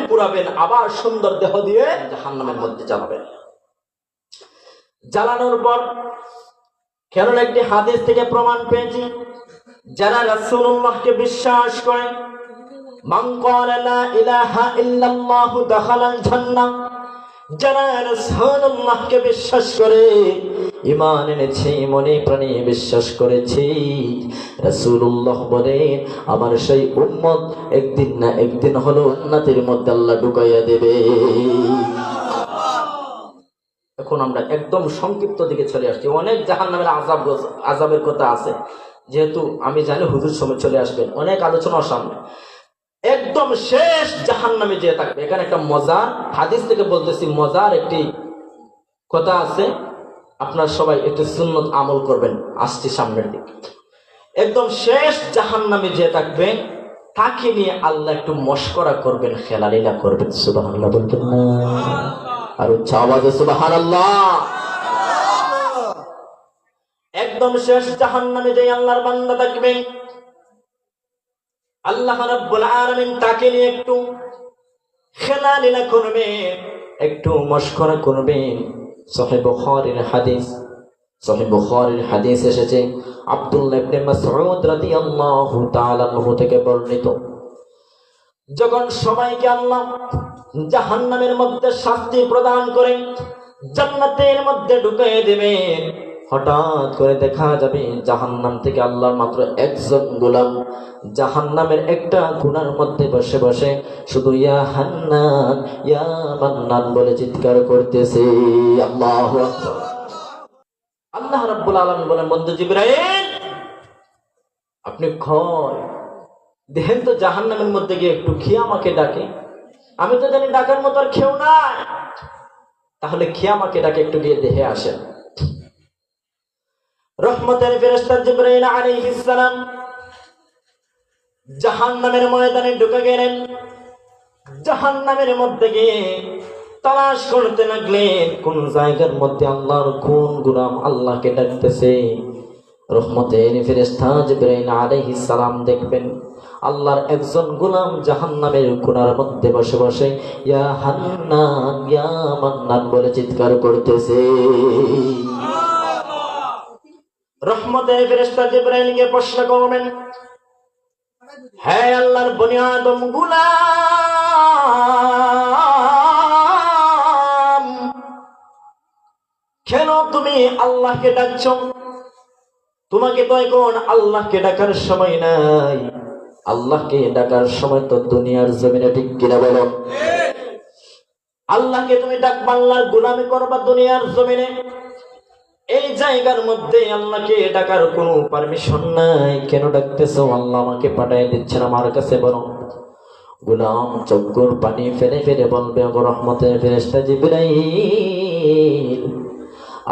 পুরাবেন, আবার সুন্দর দেহ দিয়ে জাহান্নামের মধ্যে জ্বালাবেন। জ্বালানোর পর কেন একটি হাদিস থেকে প্রমাণ পেয়েছি, যারা রাসূলুল্লাহকে বিশ্বাস করে, মান ক্বালা লা ইলাহা ইল্লাল্লাহু দাখালাল জান্নাহ, যারা রাসূলুল্লাহকে বিশ্বাস করে, ঈমান এনেছে, মনে প্রাণে বিশ্বাস করেছে, রাসূলুল্লাহ বলেন আমার সেই উম্মত একদিন না একদিন হলো জান্নাতের মধ্যে আল্লাহ ঢুকাইয়া দেবে। এখন আমরা একদম সংক্ষিপ্ত দিকে চলে আসছি। অনেক জাহান্নামের আযাবের কথা আছে, যেহেতু আমি জানি হুজুর সময় চলে আসবেন, অনেক আলোচনার সামনে। একদম শেষ জাহান্নামে যে থাকবে, এখানে একটা মজার হাদিস থেকে বলতেছি, মজার একটি কথা আছে, আপনারা সবাই একটু সুন্নত আমল করবেন। আসছি সামনের দিকে। একদম শেষ জাহান্নামে যে থাকবে, তাকে নিয়ে আল্লাহ একটু মশকরা করবেন, খেলালীলা করবেন। সুবহানাল্লাহ বলবেন না? আর উচ্চ আওয়াজে সুবহানাল্লাহ। একদম শেষ জাহান্নামে যে আল্লাহর বান্দা থাকবে, আল্লাহ রাব্বুল আলামিন তাকে নিয়ে একটু খেলালীলা করবেন, একটু মশকরা করবেন। সহিহ বুখারীর হাদিস এসেছে, আব্দুল্লাহ ইবনে মাসউদ রাদিয়াল্লাহু তাআলা আনহু থেকে বর্ণিত, যখন সবাইকে আল্লাহ জাহান্নামের মধ্যে শাস্তি প্রদান করে জান্নাতের মধ্যে ঢুকিয়ে দেবেন, হঠাৎ করে দেখা যাবে জাহান্নাম থেকে আল্লাহর মাত্র একজন গোলাম জাহান্নামের একটা কোণার মধ্যে বসে বসে শুধু ইয়া হান্নান ইয়া মান্নান বলে চিৎকার করতেছে। আল্লাহু আকবার। আল্লাহ রাব্বুল আলামিন বলেন, বন্ধু জিবরাইল, আপনি দেখেন তো জাহান্নামের মধ্যে গিয়ে একটু খেয়ে আমাকে ডাকে। আমি তো জানি ডাকার মতো আর খেও না, তাহলে খেয়ে আমাকে ডাকে, একটু গিয়ে দেখে আসেন। রহমতের ফেরেশতা জিবরাইল আলাইহিস সালাম জাহান্নামের ময়দানে ঢুকে গেলেন। জাহান্নামের মধ্যে গিয়ে তালাশ করতে লাগলেন কোন জায়গার মধ্যে আল্লাহর কোন গোলাম আল্লাহকে ডাকতেছে। রহমতের ফেরেশতা জিবরাইল আলাইহিস সালাম দেখবেন আল্লাহর একজন গোলাম জাহান্নামের কোণার মধ্যে বসে বসে ইয়া হান্নান ইয়া মান্নান বলে চিৎকার করতেছে। রহমতের ফেরেশতা জিবরাইলকে প্রশ্ন করবেন, হে আল্লাহর বনি আদম গোলাম, কেন তুমি আল্লাহকে ডাকছো? তোমাকে তো এখন আল্লাহকে ডাকার সময় নাই। আল্লাহকে ডাকার সময় তো দুনিয়ার জমিনে, ঠিক কিনা বলো? আল্লাহকে তুমি ডাকবা, আল্লাহর গোলামি করবা দুনিয়ার জমিনে। এই জায়গার মধ্যে আল্লাহকে ডাকার কোনো পারমিশন নাই, কেন ডাকতেছো? আল্লাহ আমাকে পাঠিয়ে দিচ্ছেন আমার কাছে। বরং গোলাম চোখের পানি ফেলে ফেলে বলবে, ওগো রহমতের ফেরেশতা জিবরাইল,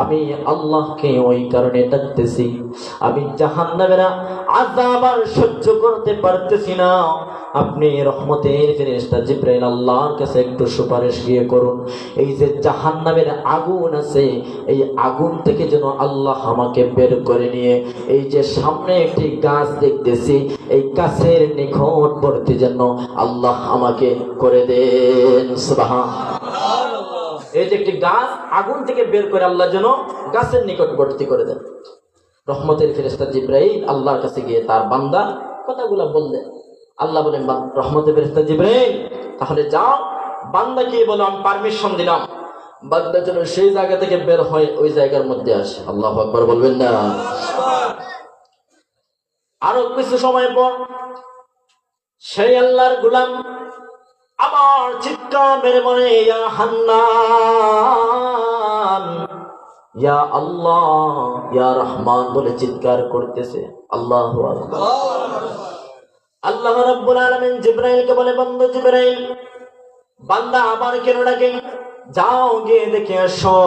আমি আল্লাহকে ওই কারণে ডাকতেছি, আমি জাহান্নামের আযাব আর সহ্য করতে পারতেছি না। আপনি রহমতের ফেরেশতা জিবরাইল আল্লাহর কাছে একটু সুপারিশ গিয়ে করুন, এই যে জাহান্নামের আগুন আছে, এই আগুন থেকে যেন আল্লাহ আমাকে বের করে নিয়ে এই যে সামনে একটি গাছ দেখতেছি, এই গাছের নিকটবর্তী যেন আল্লাহ আমাকে করে দেন। সুবহানাল্লাহ। এই যে একটি গাছ আগুন থেকে বের করে আল্লাহ যেন গাছের নিকটবর্তী করে দেন। রহমতের ফেরেশতা জিবরাইল আল্লাহর কাছে গিয়ে তার বান্দা কথাগুলো বললেন। আল্লাহ বলেন, রহমতের ফেরেশতা জিবরাইল, তাহলে যাও, বান্দাকে বলো আমি পারমিশন দিলাম, বান্দা যেন সেই জায়গা থেকে বের হয় ওই জায়গার মধ্যে আসে। আল্লাহু আকবার বলবেন না? আরো কিছু সময় পর সেই আল্লাহর গোলাম আবার চিৎকার মেরে বলে, ইয়া হান্নান ইয়া আল্লাহ ইয়া রহমান বলে চিৎকার করতেছে। আল্লাহু আকবার। আল্লাহ রাব্বুল আলামিন জিবরাইলকে বলে, বন্ধু জিবরাইল, বান্দা আবার কেন ডাকে? যাও গিয়ে দেখে আসো।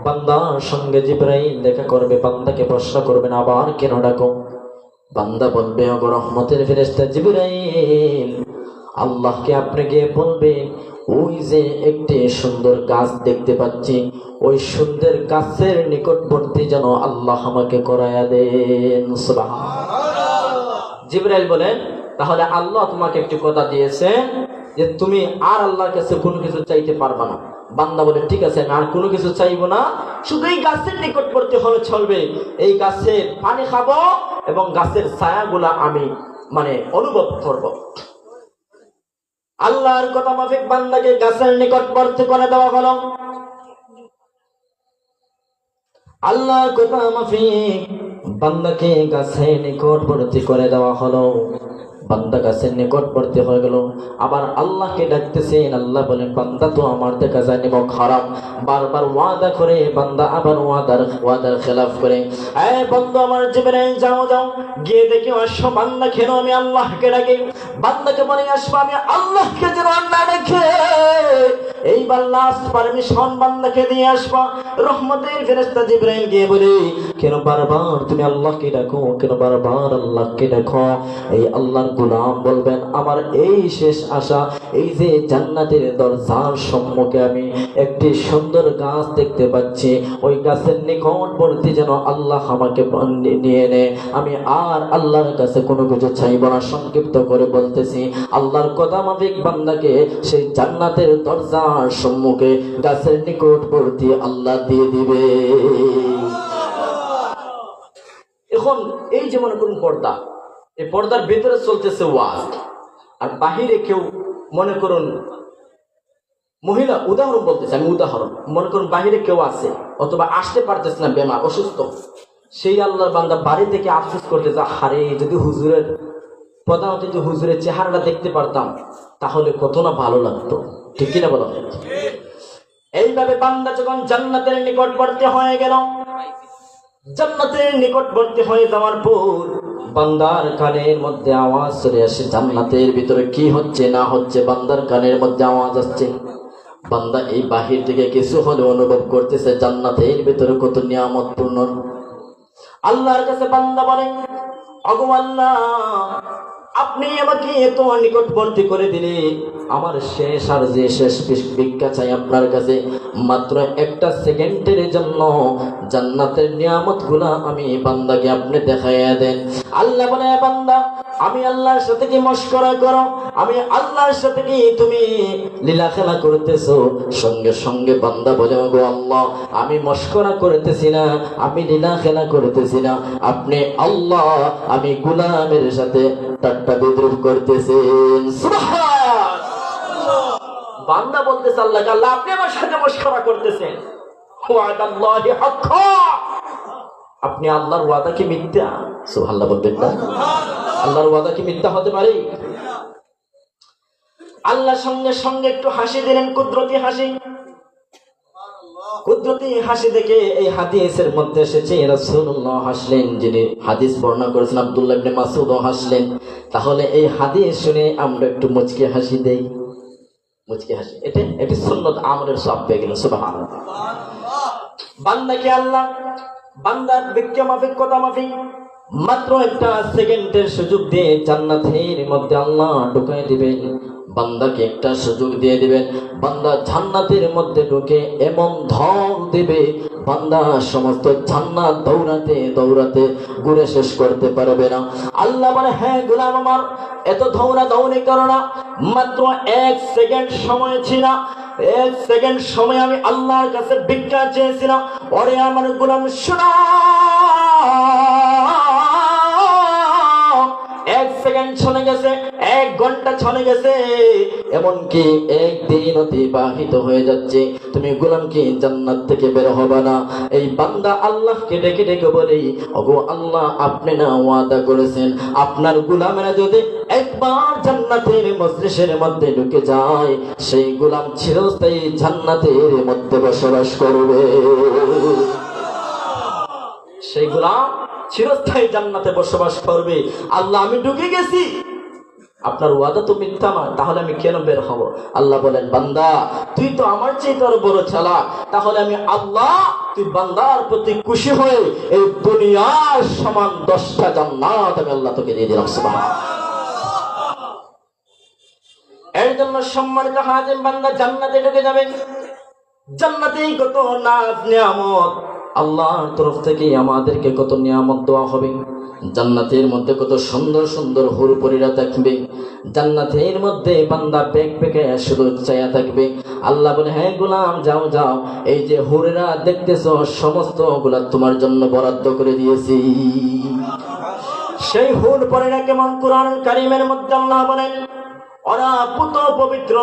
বান্দার সঙ্গে জিবরাইল দেখা করবে, বান্দাকে প্রশ্ন করবেন, আবার কেন ডাকো? বান্দা বলবে, ওগো রহমতের ফেরেশতা জিবরাইল, আল্লাহকে আপনি গিয়ে বলবেন, ওই যে একটি সুন্দর গাছ দেখতে পাচ্ছি, ওই সুন্দর গাছের নিকটবর্তী যেন আল্লাহ আমাকে করায়া দেন। সুবহানাল্লাহ। জিবরাইল বলেন, তাহলে আল্লাহ তোমাকে একটি কথা দিয়েছেন, যে তুমি আর আল্লাহর কাছে কোনো কিছু চাইতে পারবা না। বান্দা বলে ঠিক আছে, আমি আর কোনো কিছু চাইবো না, শুধু এই গাছের নিকটবর্তী হলে চলবে, এই গাছের পানি খাবো এবং গাছের ছায়াগুলা আমি অনুভব করব। আল্লাহর কথা মাফিক বান্দাকে গাছের নিকটবর্তী করে দেওয়া হলো। আল্লাহর কথা মাফিক বান্দাকে গাছের নিকটবর্তী করে দেওয়া হলো। বান্দা গাছের নিকটবর্তী হয়ে গেল, আবার আল্লাহকে ডাকতেছেন। আল্লাহ বলেন বান্দা তো আমার দেখা যায় নিব খারাপ, বারবার ওয়াদা করে বান্দা আবার ওয়াদার খেলাফ করে। এই বন্ধু আমার জীবনে যাও যাও গিয়ে দেখি আসো, বান্দা কেন আমি আল্লাহকে ডাকি, বান্দাকে বলে আসবো আমি আল্লাহকে যেন না ডেকে এইবার লাস্ট পারমিশন বান্দাকে দিয়ে আসবা। রহমতের ফেরেশতা জিবরাইল গিয়ে বলে কেন বারবার তুমি আল্লাহকে ডাকো, কেন বারবার আল্লাহকে ডাকো? এই আল্লাহর গোলাম বলবেন আমার এই শেষ আশা, এই যে জান্নাতের দরজার সম্মুখে আমি একটি সুন্দর গাছ দেখতে পাচ্ছি, ওই গাছের নিকটবর্তী যেন আল্লাহ আমাকে নিয়ে নেয়, আমি আর আল্লাহর কাছে কোনো কিছু চাইব না। সংক্ষিপ্ত করে বলতেছি, আল্লাহর কথা মাফিক বান্দাকে সেই জান্নাতের দরজার সম্মুখে গাছের নিকটবর্তী আল্লাহ দিয়ে দিবে। এখন এই যে মনে করুন পর্দা, এই পর্দার ভেতরে চলতেছে ওয়াজ, আর বাহিরে কেউ মনে করুন মহিলা, উদাহরণ বলতেছে আমি, উদাহরণ মনে করুন বাহিরে কেউ আছে অথবা আসতে পারতেছে না, বেমার অসুস্থ, সেই আল্লাহর বান্দা বাড়ি থেকে আফসোস করতে যা, হারে যদি হুজুরের প্রধানত যদি হুজুরের চেহারাটা দেখতে পারতাম তাহলে কত না ভালো লাগতো, ঠিক কিনা বলো? এইভাবে বান্দা যখন জান্নাতের নিকটবর্তী হয়ে গেল, জান্নাতের নিকটবর্তী হয়ে যাওয়ার পর বান্দার কানের মধ্যে আওয়াজ চলে আসে, জান্নাতের ভিতরে কি হচ্ছে না হচ্ছে বান্দার কানের মধ্যে আওয়াজ আসছে। বান্দা এই বাহির থেকে কিছু হলে অনুভব করতেছে জান্নাতের ভিতরে কত নিয়ামতপূর্ণ। আল্লাহর কাছে বান্দা বলে ওগো আল্লাহ, আপনি আমাকে এত নিকটবর্তী করে দিলে, আমার শেষ আর যে শেষ ভিক্ষা চাই আপনার কাছে, মাত্র একটা সেকেন্ডের জন্য জান্নাতের নিয়ামতগুলা আমি বান্দাকে আপনি দেখাইয়া দেন। আল্লাহ বলে বান্দা আমি আল্লাহর সাথে কি মশকরা করো, আমি আল্লাহর সাথে কি তুমি লীলা খেলা করতেছো? সঙ্গে সঙ্গে বান্দা বলে গো আল্লাহ, আমি মশকরা করতেছি না, আমি লীলা খেলা করতেছি না, আপনি আল্লাহ আমি গোলামের সাথে ঠাট্টা বিদ্রুপ করতেছেন। সুবহানাল্লাহ। বান্দা বলতেছে আল্লাহকে, আল্লাহ আপনি আমার সাথে মশকরা করতেছেন, ওয়াদাল্লাহি হাক্কা, আপনি আল্লাহর ওয়াদা কি মিথ্যা? সুবহানাল্লাহ বলবেন না? আল্লাহর ওয়াদা কি মিথ্যা হতে পারে? আল্লাহ সঙ্গে সঙ্গে একটু হাসি দিলেন, কুদরতি হাসি। কুদরতি হাসি দেখে এই হাদিসের মধ্যে এসেছে রাসূলুল্লাহ হাসলেন, যিনি হাদিস বর্ণনা করেছেন আব্দুল্লাহ ইবনে মাসউদ হাসলেন। তাহলে এই হাদিস শুনে আমরা একটু মুচকি হাসি দেই, মুচকি হাসি, এটা সুন্নাত আমলের সওয়াব পেয়ে গেল। সুবহানাল্লাহ। বান্দাকে আল্লাহ বান্দার ভিক্ষা মাফিক কথা মাফিক মাত্র একটা সেকেন্ডের সুযোগ দিয়ে জান্নাতের মধ্যে আল্লাহ ঢুকাই দিবেন। বান্দাকে একটা সুযোগ দিয়ে দিবেন, বান্দা জান্নাতের মধ্যে ঢুকে এমন ধর দিবে, বান্দা সমস্ত জান্নাত দৌড়াতে দৌড়াতে ঘুরে শেষ করতে পারবে না। আল্লাহ বলে হ্যাঁ গোলাম আমার, এত দৌড়া দৌড়ি করো না, মাত্র এক সেকেন্ড সময় ছিল, এক সেকেন্ড সময় আমি আল্লাহর কাছে ভিক্ষা চেয়েছিলাম। ওরে আমার গোলাম শোনো, এক সেকেন্ড চলে গেছে, এক ঘন্টা চলে গেছে, এমনকি একদিন অতিবাহিত হয়ে যাচ্ছে, তুমি গোলাম কি জান্নাত থেকে বের হবে না? এই বান্দা আল্লাহকে ডেকে ডেকে বলি ওগো আল্লাহ, আপনি না ওয়াদা করেছেন আপনার গোলামেরা যদি একবার জান্নাতের মজলিসের মধ্যে ঢুকে যায়, সেই গোলাম চিরস্থায়ী জান্নাতের মধ্যে বসবাস করবে, সেই গোলাম চিরস্থায়ী জান্নাতে বসবাস করবে। আল্লাহ আমি ঢুকে গেছি, আপনার ওয়াদা তো মিথ্যা নয়, তাহলে আমি কেন বের হব? আল্লাহ বলেন বান্দা তুই তো আমার চেয়ে তোর বড় চালাক, তাহলে আমি আল্লাহ তুই বান্দার প্রতি খুশি হয়ে এই দুনিয়ার সমান 10টা জান্নাত আমি আল্লাহ তোকে দিয়ে দিলাম। সুবহানাল্লাহ। এর জন্য সম্মানিত হাজির, বান্দা জান্নাতে ঢুকে যাবে, জান্নাতেই কত নাজ নিয়ামত আল্লাহর তরফ থেকে আমাদেরকে কত নিয়ামত দেওয়া হবে। জান্নাতের মধ্যে কত সুন্দর সুন্দর হুরপরীরা থাকবে। জান্নাতের মধ্যে বান্দা পেক পেকে শুধু চায়া থাকবে। আল্লাহ বলে, হ্যাঁ গোলাম যাও যাও, এই যে হুরেরা দেখতেছো সমস্ত গুলা তোমার জন্য বরাদ্দ করে দিয়েছি। সেই হুরপরীরা কেমন? কুরআন কারীমের মধ্যে আল্লাহ বলেন, ওরা পুত পবিত্র,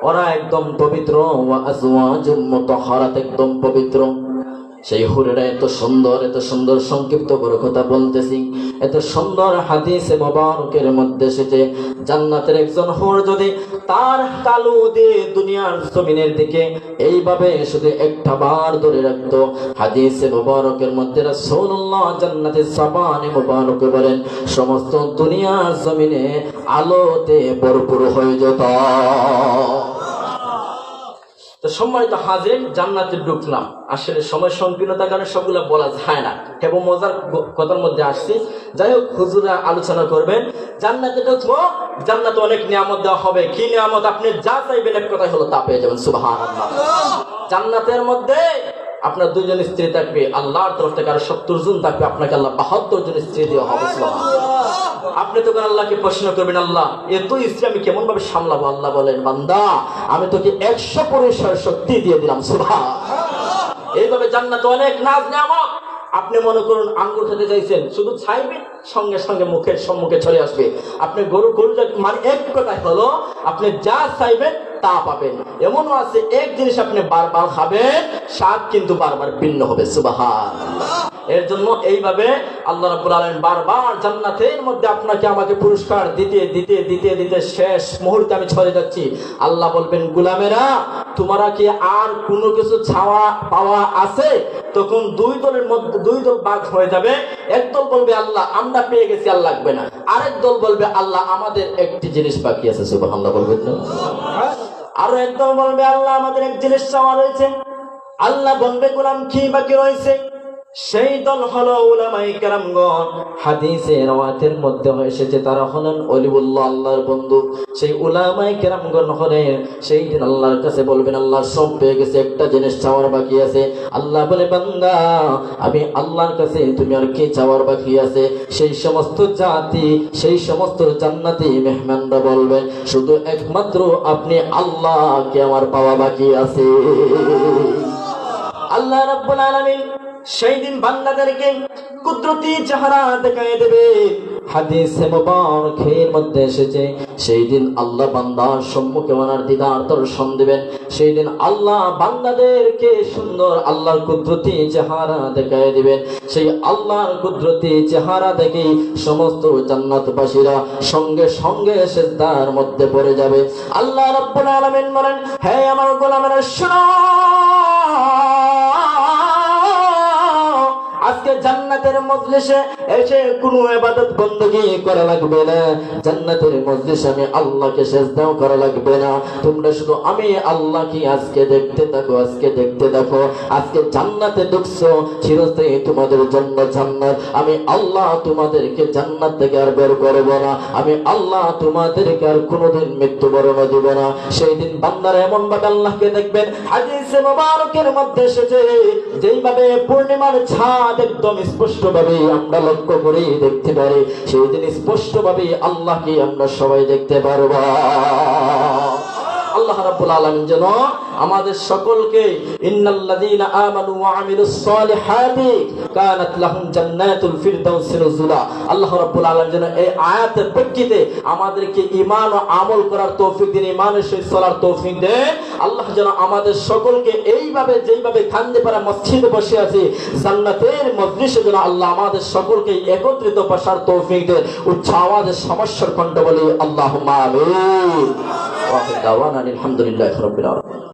ওরা একদম পবিত্র। ওয়া আজওয়াজুম মুতাহহারাত, একদম পবিত্র। সেই হুরেরা এত সুন্দর সংক্ষিপ্ত করে কথা বলতেছি, এত সুন্দর হাদিসে মোবারকের মধ্যে এসেছে, জান্নাতের একজন হুর যদি তার তালু দিয়ে দুনিয়ার জমিনের দিকে এইভাবে শুধু একটা বার ধরে রাখতো, হাদিসে মোবারকের মধ্যে রাসূলুল্লাহ জান্নাতের সাবানে মোবারকে বলেন সমস্ত দুনিয়ার জমিনে আলোতে ভরপুর হয়ে যেত। তো সম্মানিত হাজির, জান্নাতে ঢুকলাম। আসলে সময় সংকীর্ণতার কারণে সবগুলো বলা যায় না, এবং মজার কথার মধ্যে আসছি। যাই হোক, হুজুরা আলোচনা করবেন। জান্নাতে ঢুকবো, জান্নাতে অনেক নিয়ামত দেওয়া হবে। কি নিয়ামত? আপনি যা চাইবেন এক কথাই হলো তা পেয়ে যাবেন। সুবহানাল্লাহ। জান্নাতের মধ্যে আপনার 2 জন স্ত্রী থাকবে, আল্লাহর তরফ থেকে আর 70 জন থাকবে, আপনাকে আল্লাহ 72 জন স্ত্রী দেওয়া হবে। আপনি তো আল্লাহকে প্রশ্ন করবেন, আল্লাহ এত স্ত্রী আমি কেমন ভাবে সামলাবো? আল্লাহ বলেন, বান্দা আমি তোকে 100% শক্তি দিয়ে দিলাম। সুবহানাল্লাহ। এইভাবে জান্নাতে অনেক নাজ নিয়ামত। আপনি মনে করুন আঙ্গুর খেতে চাইছেন, শুধু চাইবেন সঙ্গে সঙ্গে মুখের সম্মুখে চলে আসবে। আপনি গরু মানে এক কথাই হলো আপনি যা চাইবেন তা পাবেন। এমনও আছে এক জিনিস আপনি বারবার খাবেন, স্বাদ কিন্তু বারবার ভিন্ন হবে। সুবহানাল্লাহ। এর জন্য এইভাবে আল্লাহ রাব্বুল আলামিন বারবার জান্নাতের মধ্যে আপনাকে আমাকে পুরস্কার দিতে দিতে দিতে দিতে শেষ মুহূর্তে আমি ছড়ে যাচ্ছি। আল্লাহ বলবেন, গোলামেরা তোমরা কি আর কোনো কিছু ছাওয়া পাওয়া আছে? তখন 2 দলের মধ্যে 2 দল ভাগ হয়ে যাবে। এক দল বলবে, আল্লাহ আমরা পেয়ে গেছি, আর লাগবে না। আরেক দল বলবে, আল্লাহ আমাদের একটি জিনিস বাকি আছে। সুবহানাল্লাহ বলবেন না? আরো এক দল বলবে, আল্লাহ আমাদের এক জিনিস চাওয়া রয়েছে। আল্লাহ বলবে, গোলাম কি বাকি রয়েছে? সেই দল হলো উলামায়ে কেরামগণ। হাদিসে রাওয়াতের মধ্যে এসেছে তারা হলেন ওলিউল্লাহ, আল্লাহর বন্ধু। সেই উলামায়ে কেরামগণ হলেন সেই দিন আল্লাহর কাছে বলবেন, আল্লাহ সব পেয়ে গেছে, একটা জিনিস চাওয়ার বাকি আছে। আল্লাহ বলে, বান্দা আমি আল্লাহর কাছে তুমি আর কি চাওয়ার বাকি আছে? সেই সমস্ত জাতি, সেই সমস্ত জান্নাতি মেহমানরা বলবে, শুধু একমাত্র আপনি আল্লাহকে আমার পাওয়া বাকি আছে। আল্লাহ রাব্বুল আলামিন সেই দিন বান্দাদেরকে কুদরতি চেহারা দেখায় দেবে। হাদিসে মুবারকের মধ্যে এসেছে সেই দিন আল্লাহ বান্দার সম্মুখে ওনার দিদার দর্শন দিবেন। সেই দিন আল্লাহ বান্দাদেরকে সুন্দর আল্লাহর কুদরতি চেহারা দেখায় দিবেন। সেই আল্লাহর কুদরতি চেহারা দেখে সমস্ত জান্নাতবাসীরা সঙ্গে সঙ্গে সিজদার মধ্যে পড়ে যাবে। আল্লাহ রাব্বুল আলামিন বলেন, হে আমার গোলামেরা শোনো, আজকে জান্নাতের মজলিসে এসে কোনো ইবাদত বندگی করা লাগবে না। জান্নাতের মজলিসে আমি আল্লাহকে সিজদাও করা লাগবে না। তোমরা শুধু আমি আল্লাহকে আজকে দেখতে থাকো, আজকে দেখতে থাকো। আজকে জান্নাতে ঢুকছো, চিরস্থায়ী তোমাদের জন্য জান্নাত। আমি আল্লাহ তোমাদেরকে জান্নাত থেকে আর বের করব না। আমি আল্লাহ তোমাদেরকে আর কোনোদিন মৃত্যুবরণ দেব না। সেই দিন বান্দারা এমন ভাবে আল্লাহকে দেখবেন, হাদিসে মুবারকের মধ্যে এসেছে যেইভাবে পূর্ণিমার ছাদ একদম স্পষ্ট ভাবে আমরা লক্ষ্য করে দেখতে পারি, সেই দিন স্পষ্ট ভাবে আল্লাহকে আমরা সবাই দেখতে পারবো। আল্লাহ রাব্বুল আলামিন যেন আমাদের সকলকে ইন্নাল্লাযীনা আমানু ওয়া আমিলুস সালিহাতি কানাত লাহুম জান্নাতুল ফিরদাউসি নুজুলা। আল্লাহ রাব্বুল আলামিন যেন এই আয়াতের প্রেক্ষিতে আমাদেরকে ঈমান ও আমল করার তৌফিক দিন, ঈমানের সহিত চলার তৌফিক দেন। আল্লাহ যেন আমাদের সকলকে এইভাবে যেইভাবে খান্দেপাড়া মসজিদে বসে আছি জান্নাতের মজলিসে যেন আল্লাহ আমাদের সকলকে একত্রিত বসার তৌফিক দেন। উচ্চ আওয়াজে সমস্যার কণ্ঠ বলি আল্লাহুম্মা আমিন। ওয়া আখিরু দাওয়ানা আলহামদুলিল্লাহি রাব্বিল আলামিন।